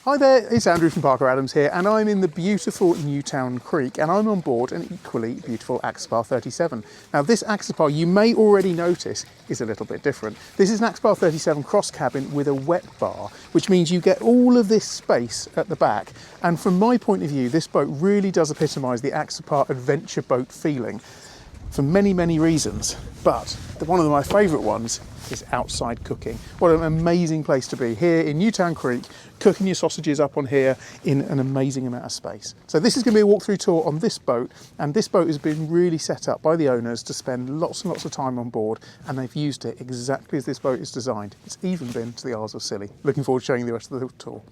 Hi there, it's Andrew from Parker Adams here, and I'm in the beautiful Newtown Creek, and I'm on board an equally beautiful Axopar 37. Now this Axopar, you may already notice, is a little bit different. This is an Axopar 37 cross cabin with a wet bar, which means you get all of this space at the back, and from my point of view, this boat really does epitomise the Axopar adventure boat feeling for many, many reasons, but one of my favourite ones is outside cooking. What an amazing place to be, here in Newtown Creek, cooking your sausages up on here in an amazing amount of space. So this is going to be a walkthrough tour on this boat, and this boat has been really set up by the owners to spend lots and lots of time on board, and they've used it exactly as this boat is designed. It's even been to the Isles of Scilly. Looking forward to showing you the rest of the tour.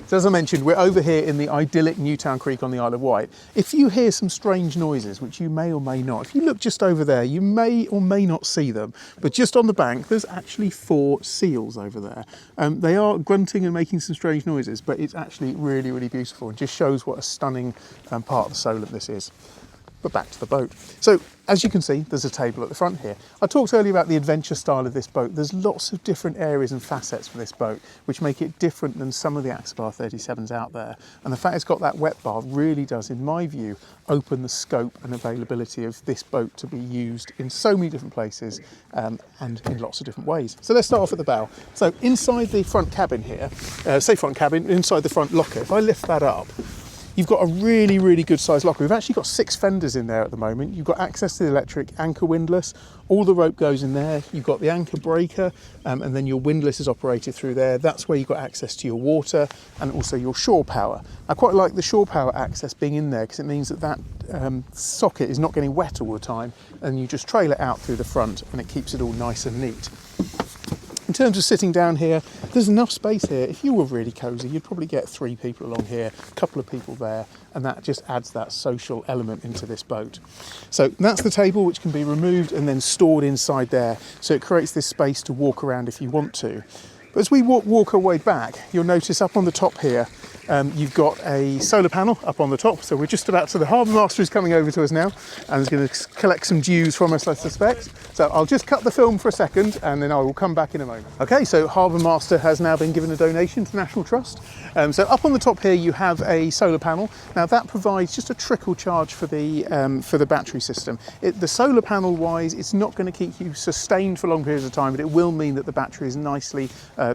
So as I mentioned, we're over here in the idyllic Newtown Creek on the Isle of Wight. If you hear some strange noises, which you may or may not, if you look just over there, you may or may not see them, but just on the bank, there's actually 4 seals over there. They are grunting and making some strange noises, but it's actually really, really beautiful and just shows what a stunning part of the Solent this is. But back to the boat. So as you can see, there's a table at the front here. I talked earlier about the adventure style of this boat. There's lots of different areas and facets for this boat, which make it different than some of the Axopar 37s out there. And the fact it's got that wet bar really does, in my view, open the scope and availability of this boat to be used in so many different places and in lots of different ways. So let's start off at the bow. So inside the front cabin here, front cabin, inside the front locker, if I lift that up, you've got a really, really good sized locker. We've actually got 6 fenders in there at the moment. You've got access to the electric anchor windlass. All the rope goes in there. You've got the anchor breaker, and then your windlass is operated through there. That's where you've got access to your water and also your shore power. I quite like the shore power access being in there because it means that socket is not getting wet all the time, and you just trail it out through the front and it keeps it all nice and neat. In terms of sitting down here, there's enough space here. If you were really cosy, you'd probably get 3 people along here, a couple of people there, and that just adds that social element into this boat. So that's the table, which can be removed and then stored inside there. So it creates this space to walk around if you want to. But as we walk our way back, you'll notice up on the top here, you've got a solar panel up on the top. So we're just about to, the harbour master is coming over to us now and is going to collect some dues from us, I suspect. So I'll just cut the film for a second and then I will come back in a moment. Okay, so harbour master has now been given a donation to National Trust. So up on the top here you have a solar panel. Now that provides just a trickle charge for the battery system. The solar panel wise, it's not going to keep you sustained for long periods of time, but it will mean that the battery is nicely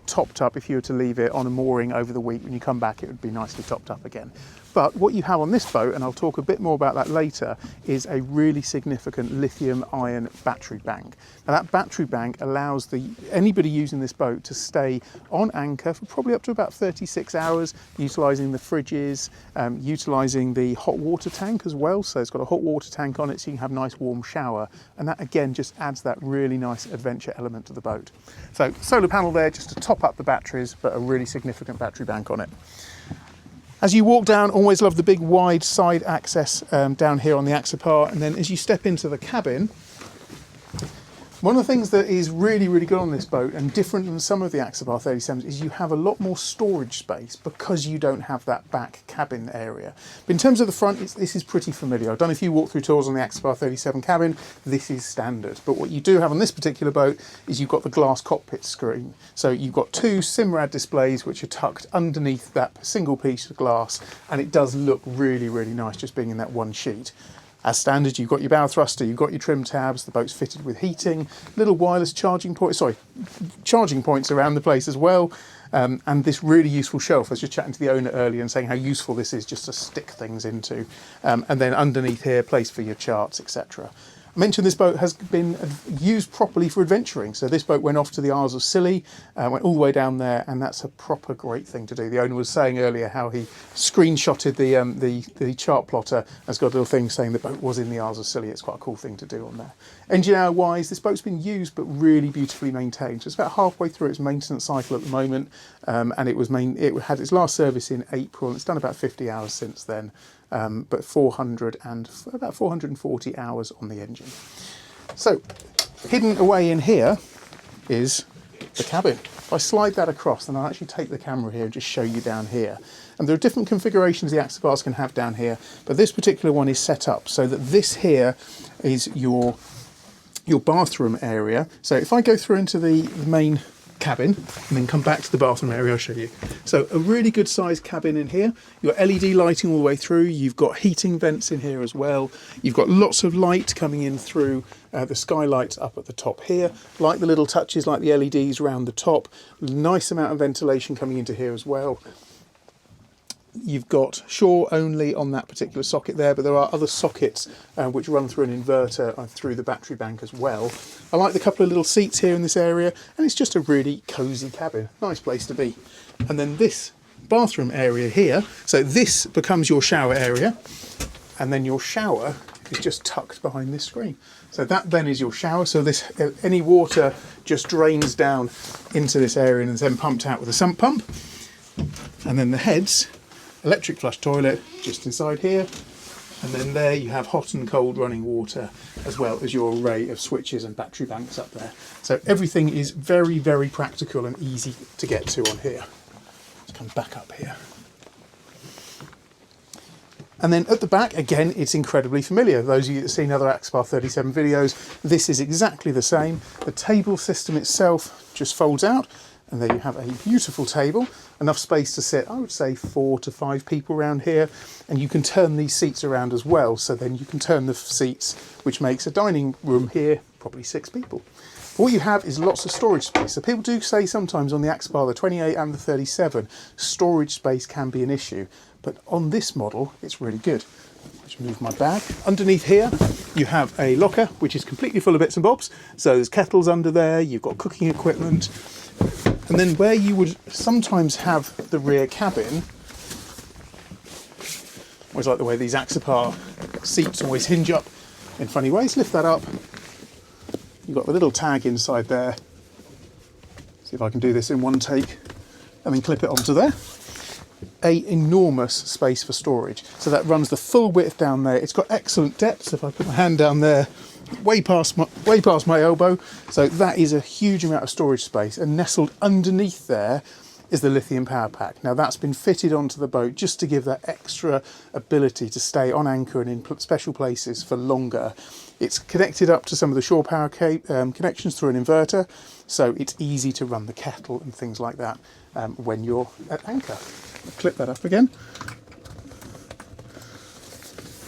topped up. If you were to leave it on a mooring over the week, when you come back it would be nicely topped up again. But what you have on this boat, and I'll talk a bit more about that later, is a really significant lithium-ion battery bank. Now that battery bank allows anybody using this boat to stay on anchor for probably up to about 36 hours, utilising the fridges, utilising the hot water tank as well. So it's got a hot water tank on it so you can have a nice warm shower. And that again just adds that really nice adventure element to the boat. So solar panel there just to top up the batteries, but a really significant battery bank on it. As you walk down, always love the big wide side access down here on the Axopar, and then as you step into the cabin, one of the things that is really, really good on this boat and different than some of the Axopar 37s is you have a lot more storage space because you don't have that back cabin area. But in terms of the front, this is pretty familiar. I've done a few walkthrough tours on the Axopar 37 cabin. This is standard. But what you do have on this particular boat is you've got the glass cockpit screen. So you've got 2 Simrad displays which are tucked underneath that single piece of glass, and it does look really, really nice just being in that one sheet. As standard, you've got your bow thruster, you've got your trim tabs, the boat's fitted with heating, little wireless charging points around the place as well, and this really useful shelf. I was just chatting to the owner earlier and saying how useful this is just to stick things into, and then underneath here, place for your charts, etc. I mentioned this boat has been used properly for adventuring. So this boat went off to the Isles of Scilly, went all the way down there, and that's a proper great thing to do. The owner was saying earlier how he screenshotted the chart plotter, has got a little thing saying the boat was in the Isles of Scilly. It's quite a cool thing to do on there. Engine hour wise, this boat's been used but really beautifully maintained. So it's about halfway through its maintenance cycle at the moment, and it had its last service in April, and it's done about 50 hours since then. But about 440 hours on the engine. So hidden away in here is the cabin. If I slide that across, then I'll actually take the camera here and just show you down here. And there are different configurations the Axopars can have down here, but this particular one is set up so that this here is your bathroom area. So if I go through into the main cabin and then come back to the bathroom area, I'll show you. So a really good sized cabin in here. You've got LED lighting all the way through. You've got heating vents in here as well. You've got lots of light coming in through the skylights up at the top here, like the little touches like the LEDs around the top. Nice amount of ventilation coming into here as well. You've got shore only on that particular socket there, but there are other sockets which run through an inverter through the battery bank as well. I like the couple of little seats here in this area, and it's just a really cosy cabin. Nice place to be. And then this bathroom area here, so this becomes your shower area, and then your shower is just tucked behind this screen. So that then is your shower. So this any water just drains down into this area and is then pumped out with a sump pump. And then the heads, electric flush toilet just inside here, and then there you have hot and cold running water, as well as your array of switches and battery banks up there. So everything is very, very practical and easy to get to on here. Let's come back up here. And then at the back, again, it's incredibly familiar. Those of you that have seen other Axopar 37 videos, this is exactly the same. The table system itself just folds out, and there you have a beautiful table, enough space to sit, I would say 4 to 5 people around here, and you can turn these seats around as well, so then you can turn the seats, which makes a dining room here probably 6 people. What you have is lots of storage space. So people do say sometimes on the Axopar, the 28 and the 37, storage space can be an issue, but on this model, it's really good. Just move my bag. Underneath here, you have a locker, which is completely full of bits and bobs. So there's kettles under there, you've got cooking equipment, and then where you would sometimes have the rear cabin, always like the way these Axopar seats always hinge up in funny ways. Lift that up. You've got the little tag inside there. See if I can do this in one take, and then clip it onto there. A enormous space for storage. So that runs the full width down there. It's got excellent depth. So if I put my hand down there, way past my elbow. So that is a huge amount of storage space. And nestled underneath there is the lithium power pack. Now that's been fitted onto the boat just to give that extra ability to stay on anchor and in special places for longer. It's connected up to some of the shore power connections through an inverter, so it's easy to run the kettle and things like that when you're at anchor. I'll clip that up again.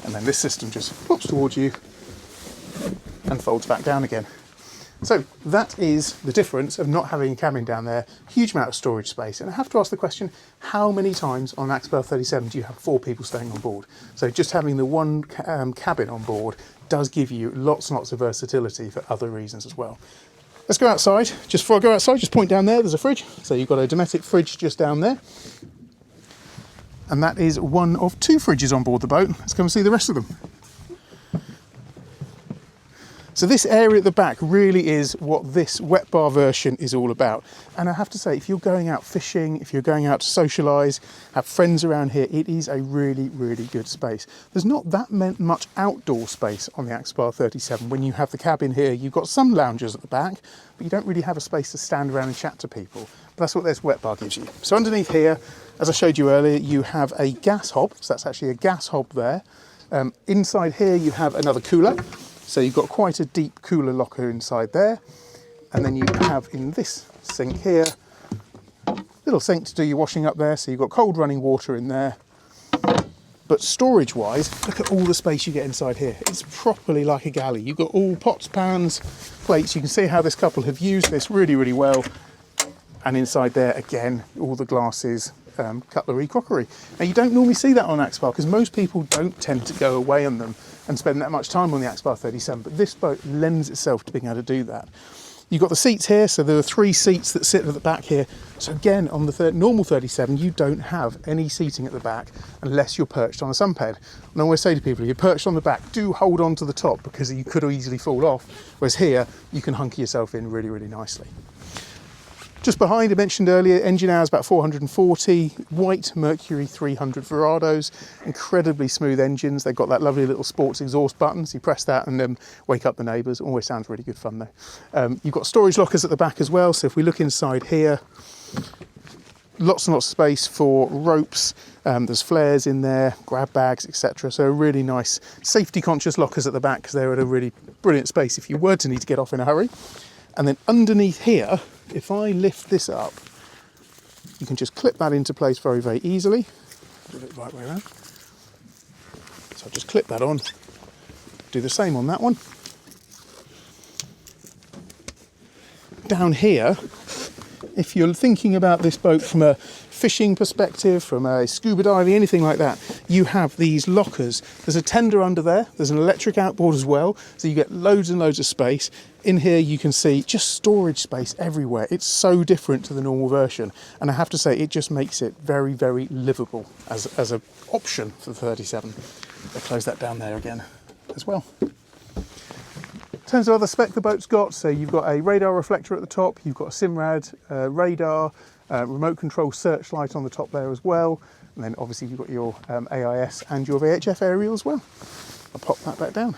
And then this system just flops towards you and folds back down again. So that is the difference of not having a cabin down there. Huge amount of storage space. And I have to ask the question, how many times on an Axopar 37 do you have 4 people staying on board? So just having the one cabin on board does give you lots and lots of versatility for other reasons as well. Let's go outside. Just before I go outside, just point down there, there's a fridge. So you've got a Dometic fridge just down there. And that is one of 2 fridges on board the boat. Let's come and see the rest of them. So this area at the back really is what this wet bar version is all about. And I have to say, if you're going out fishing, if you're going out to socialise, have friends around here, it is a really, really good space. There's not that much outdoor space on the Axopar 37. When you have the cabin here, you've got some loungers at the back, but you don't really have a space to stand around and chat to people. But that's what this wet bar gives you. So underneath here, as I showed you earlier, you have a gas hob. So that's actually a gas hob there. Inside here, you have another cooler. So you've got quite a deep cooler locker inside there. And then you have in this sink here, little sink to do your washing up there. So you've got cold running water in there. But storage wise, look at all the space you get inside here. It's properly like a galley. You've got all pots, pans, plates. You can see how this couple have used this really, really well. And inside there, again, all the glasses, cutlery, crockery. Now you don't normally see that on Axopar because most people don't tend to go away on them and spend that much time on the Axopar 37, but this boat lends itself to being able to do that. You've got the seats here, so there are 3 seats that sit at the back here. So again, on the normal 37, you don't have any seating at the back unless you're perched on a sunbed. And I always say to people, if you're perched on the back, do hold on to the top because you could easily fall off, whereas here, you can hunker yourself in really, really nicely. Just behind, I mentioned earlier, engine hours about 440, white Mercury 300 Verados, incredibly smooth engines. They've got that lovely little sports exhaust button, so you press that and wake up the neighbours. Always sounds really good fun though. You've got storage lockers at the back as well, so if we look inside here, lots and lots of space for ropes. There's flares in there, grab bags, etc. So really nice safety conscious lockers at the back, because they're at a really brilliant space if you were to need to get off in a hurry. And then underneath here, if I lift this up, you can just clip that into place very, very easily. Do it the right way around. So I'll just clip that on, do the same on that one. Down here, if you're thinking about this boat from a fishing perspective, from a scuba diving, anything like that, you have these lockers. There's a tender under there, there's an electric outboard as well, so you get loads and loads of space. In here you can see just storage space everywhere. It's so different to the normal version, and I have to say it just makes it very, very livable as an option for the 37. I'll close that down there again as well. In terms of other spec the boat's got, so you've got a radar reflector at the top, you've got a Simrad radar, remote control searchlight on the top there as well, and then obviously you've got your AIS and your VHF aerial as well. I'll pop that back down.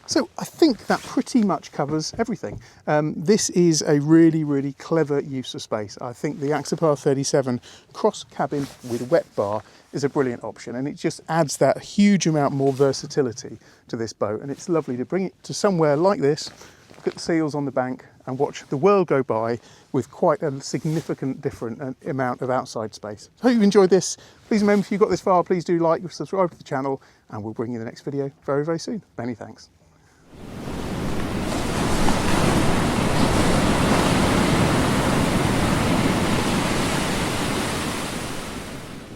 So I think that pretty much covers everything. This is a really, really clever use of space. I think the Axopar 37 cross cabin with wet bar is a brilliant option, and it just adds that huge amount more versatility to this boat, and it's lovely to bring it to somewhere like this, look at the seals on the bank and watch the world go by with quite a significant different amount of outside space. So I hope you enjoyed this. Please remember, if you got this far, please do like, subscribe to the channel, and we'll bring you the next video very, very soon. Many thanks.